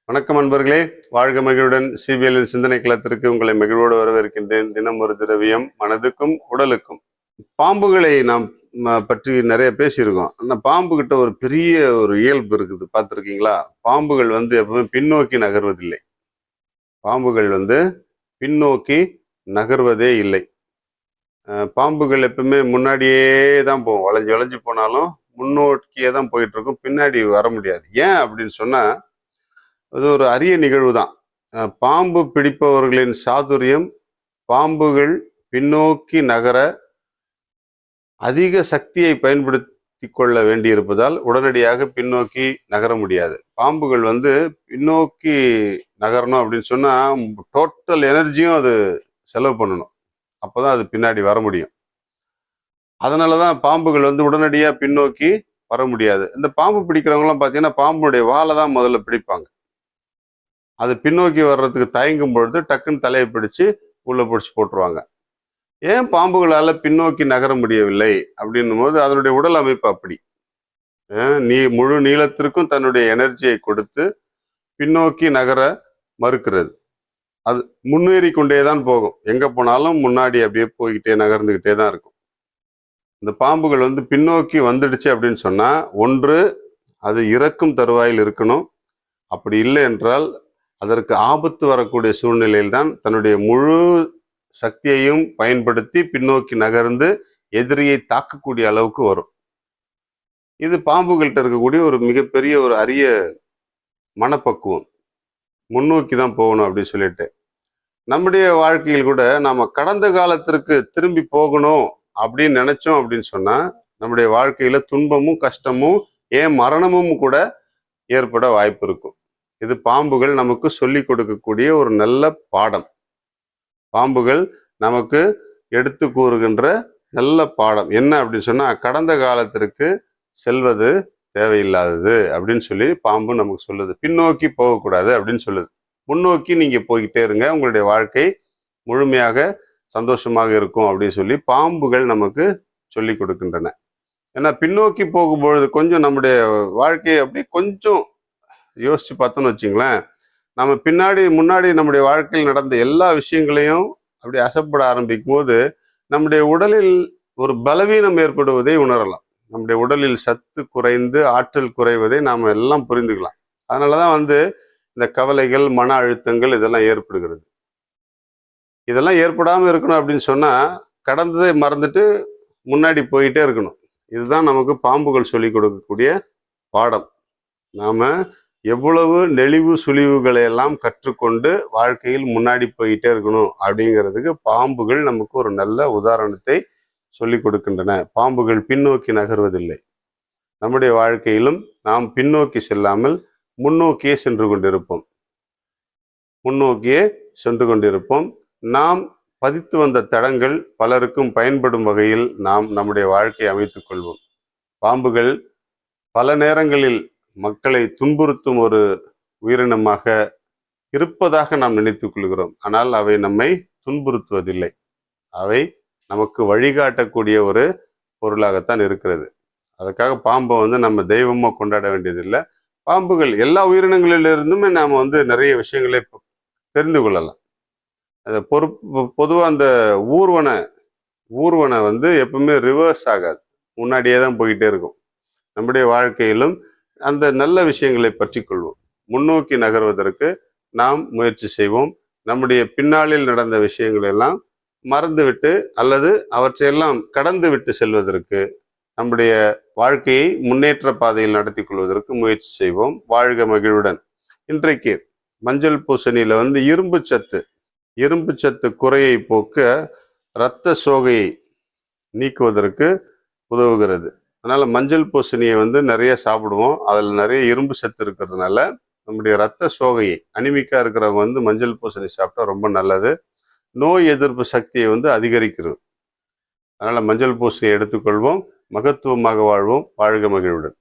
வணக்கம் அன்பர்களே, வாழ்க மகிழ்வுடன் சிபிஎல்லின் சிந்தனை களத்திற்கு உங்களை மகிழ்வோடு வரவேற்கின்றேன். தினம் ஒரு திரவியம், மனதுக்கும் உடலுக்கும். பாம்புகளை நாம் பற்றி நிறைய பேசியிருக்கோம். ஆனால் பாம்பு கிட்ட ஒரு பெரிய ஒரு இயல்பு இருக்குது, பார்த்துருக்கீங்களா? பாம்புகள் எப்பவுமே பின்னோக்கி நகர்வதில்லை. பாம்புகள் பின்னோக்கி நகர்வதே இல்லை. பாம்புகள் எப்பவுமே முன்னாடியே தான் போகும். வளைஞ்சு வளைஞ்சு போனாலும் முன்னோக்கியே தான் போயிட்டு இருக்கும், பின்னாடி வர முடியாது. ஏன் அப்படின்னு சொன்னா, அது ஒரு அரிய நிகழ்வு தான். பாம்பு பிடிப்பவர்களின் சாதுரியம், பாம்புகள் பின்னோக்கி நகர அதிக சக்தியை பயன்படுத்தி கொள்ள வேண்டியிருப்பதால் உடனடியாக பின்னோக்கி நகர முடியாது. பாம்புகள் பின்னோக்கி நகரணும் அப்படின்னு சொன்னா டோட்டல் எனர்ஜியும் அது செலவு பண்ணணும், அப்போதான் அது பின்னாடி வர முடியும். அதனாலதான் பாம்புகள் உடனடியாக பின்னோக்கி வர முடியாது. இந்த பாம்பு பிடிக்கிறவங்களாம் பார்த்தீங்கன்னா பாம்புடைய வாழை தான் முதல்ல பிடிப்பாங்க. அது பின்னோக்கி வர்றதுக்கு தயங்கும் பொழுது டக்குன்னு தலையை பிடிச்சு உள்ள பிடிச்சி போட்டுருவாங்க. ஏன் பாம்புகளால பின்னோக்கி நகர முடியவில்லை அப்படின்னும் போது அதனுடைய உடல் அமைப்பு அப்படி. முழு நீளத்திற்கும் தன்னுடைய எனர்ஜியை கொடுத்து பின்னோக்கி நகர மறுக்கிறது. அது முன்னேறி கொண்டே தான் போகும். எங்க போனாலும் முன்னாடி அப்படியே போய்கிட்டே நகர்ந்துகிட்டே தான் இருக்கும். இந்த பாம்புகள் பின்னோக்கி வந்துடுச்சு அப்படின்னு சொன்னா, ஒன்று அது இறக்கும் தருவாயில் இருக்கணும். அப்படி இல்லை என்றால் அதற்கு ஆபத்து வரக்கூடிய சூழ்நிலையில் தான் தன்னுடைய முழு சக்தியையும் பயன்படுத்தி பின்னோக்கி நகர்ந்து எதிரியை தாக்கக்கூடிய அளவுக்கு வரும். இது பாம்புகள்கிட்ட இருக்கக்கூடிய ஒரு மிகப்பெரிய ஒரு அரிய மனப்பக்குவம். முன்னோக்கி தான் போகணும் அப்படின்னு சொல்லிட்டு, நம்முடைய வாழ்க்கையில் கூட நாம கடந்த காலத்திற்கு திரும்பி போகணும் அப்படின்னு நினைச்சோம் அப்படின்னு சொன்னா, நம்முடைய வாழ்க்கையில துன்பமும் கஷ்டமும் ஏன் மரணமும் கூட ஏற்பட வாய்ப்பு இருக்கும். இது பாம்புகள் நமக்கு சொல்லி கொடுக்கக்கூடிய ஒரு நல்ல பாடம். பாம்புகள் நமக்கு எடுத்து கூறுகின்ற நல்ல பாடம் என்ன அப்படின்னு சொன்னா, கடந்த காலத்திற்கு செல்வது தேவையில்லாதது அப்படின்னு சொல்லி பாம்பு நமக்கு சொல்லுது. பின்னோக்கி போகக்கூடாது அப்படின்னு சொல்லுது. முன்னோக்கி நீங்க போய்கிட்டே இருங்க, உங்களுடைய வாழ்க்கை முழுமையாக சந்தோஷமாக இருக்கும் அப்படின்னு சொல்லி பாம்புகள் நமக்கு சொல்லி கொடுக்கின்றன. ஏன்னா பின்னோக்கி போகும்பொழுது கொஞ்சம் நம்முடைய வாழ்க்கையை அப்படி கொஞ்சம் யோசிச்சு பார்த்தோன்னு வச்சுங்களேன், நம்ம முன்னாடி நம்முடைய வாழ்க்கையில் நடந்த எல்லா விஷயங்களையும் அப்படி அசைப்பட ஆரம்பிக்கும் போது நம்முடைய உடலில் ஒரு பலவீனம் ஏற்படுவதை உணரலாம். நம்முடைய உடலில் சத்து குறைந்து ஆற்றல் குறைவதை நாம் எல்லாம் புரிந்துக்கலாம். அதனாலதான் இந்த கவலைகள், மன அழுத்தங்கள் இதெல்லாம் ஏற்படுகிறது. இதெல்லாம் ஏற்படாமல் இருக்கணும் அப்படின்னு சொன்னா, கடந்ததை மறந்துட்டு முன்னாடி போயிட்டே இருக்கணும். இதுதான் நமக்கு பாம்புகள் சொல்லி கொடுக்கக்கூடிய பாடம். நாம எவ்வளவு நெளிவு சுழிவுகளை எல்லாம் கற்றுக்கொண்டு வாழ்க்கையில் முன்னாடி போயிட்டே இருக்கணும் அப்படிங்கிறதுக்கு பாம்புகள் நமக்கு ஒரு நல்ல உதாரணத்தை சொல்லி கொடுக்கின்றன. பாம்புகள் பின்னோக்கி நகர்வதில்லை. நம்முடைய வாழ்க்கையிலும் நாம் பின்னோக்கி செல்லாமல் முன்னோக்கியே சென்று கொண்டிருப்போம். நாம் பதித்து வந்த தடங்கள் பலருக்கும் பயன்படும் வகையில் நாம் நம்முடைய வாழ்க்கையை அமைத்துக் கொள்வோம். பாம்புகள் பல நேரங்களில் மக்களை துன்புறுத்தும் ஒரு உயிரினமாக இருப்பதாக நாம் நினைத்துக் கொள்கிறோம். ஆனால் அவை நம்மை துன்புறுத்துவதில்லை. அவை நமக்கு வழிகாட்டக்கூடிய ஒரு பொருளாகத்தான் இருக்கிறது. அதுக்காக பாம்பை நம்ம தெய்வமா கொண்டாட வேண்டியதில்லை. பாம்புகள் எல்லா உயிரினங்களிலிருந்துமே நாம் நிறைய விஷயங்களை தெரிந்து கொள்ளலாம். அது பொதுவாக அந்த ஊர்வனை எப்பவுமே ரிவர்ஸ் ஆகாது, முன்னாடியே தான் போயிட்டே இருக்கும். நம்முடைய வாழ்க்கையிலும் அந்த நல்ல விஷயங்களை பற்றி கொள்வோம். முன்னோக்கி நகர்வதற்கு நாம் முயற்சி செய்வோம். நம்முடைய பின்னாளில் நடந்த விஷயங்கள் எல்லாம் மறந்துவிட்டு அல்லது அவற்றையெல்லாம் கடந்து விட்டு செல்வதற்கு, நம்முடைய வாழ்க்கையை முன்னேற்ற பாதையில் நடத்தி கொள்வதற்கு முயற்சி செய்வோம். வாழ்க மகிழ்வுடன். இன்றைக்கு மஞ்சள் பூசணியில இரும்பு சத்து குறையை போக்க இரத்த சோகையை நீக்குவதற்கு உதவுகிறது. அதனால மஞ்சள் பூசணியை நிறைய சாப்பிடுவோம். அதில் நிறைய இரும்பு சத்து இருக்கிறதுனால நம்முடைய இரத்த சோகையை, அனிமிக்கா இருக்கிறவங்க மஞ்சள் பூசணி சாப்பிட்டா ரொம்ப நல்லது. நோய் எதிர்ப்பு சக்தியை அதிகரிக்கிறது. அதனால மஞ்சள் பூசணியை எடுத்துக்கொள்வோம். மகத்துவமாக வாழ்வோம். வாழ்க மகிழ்வுடன்.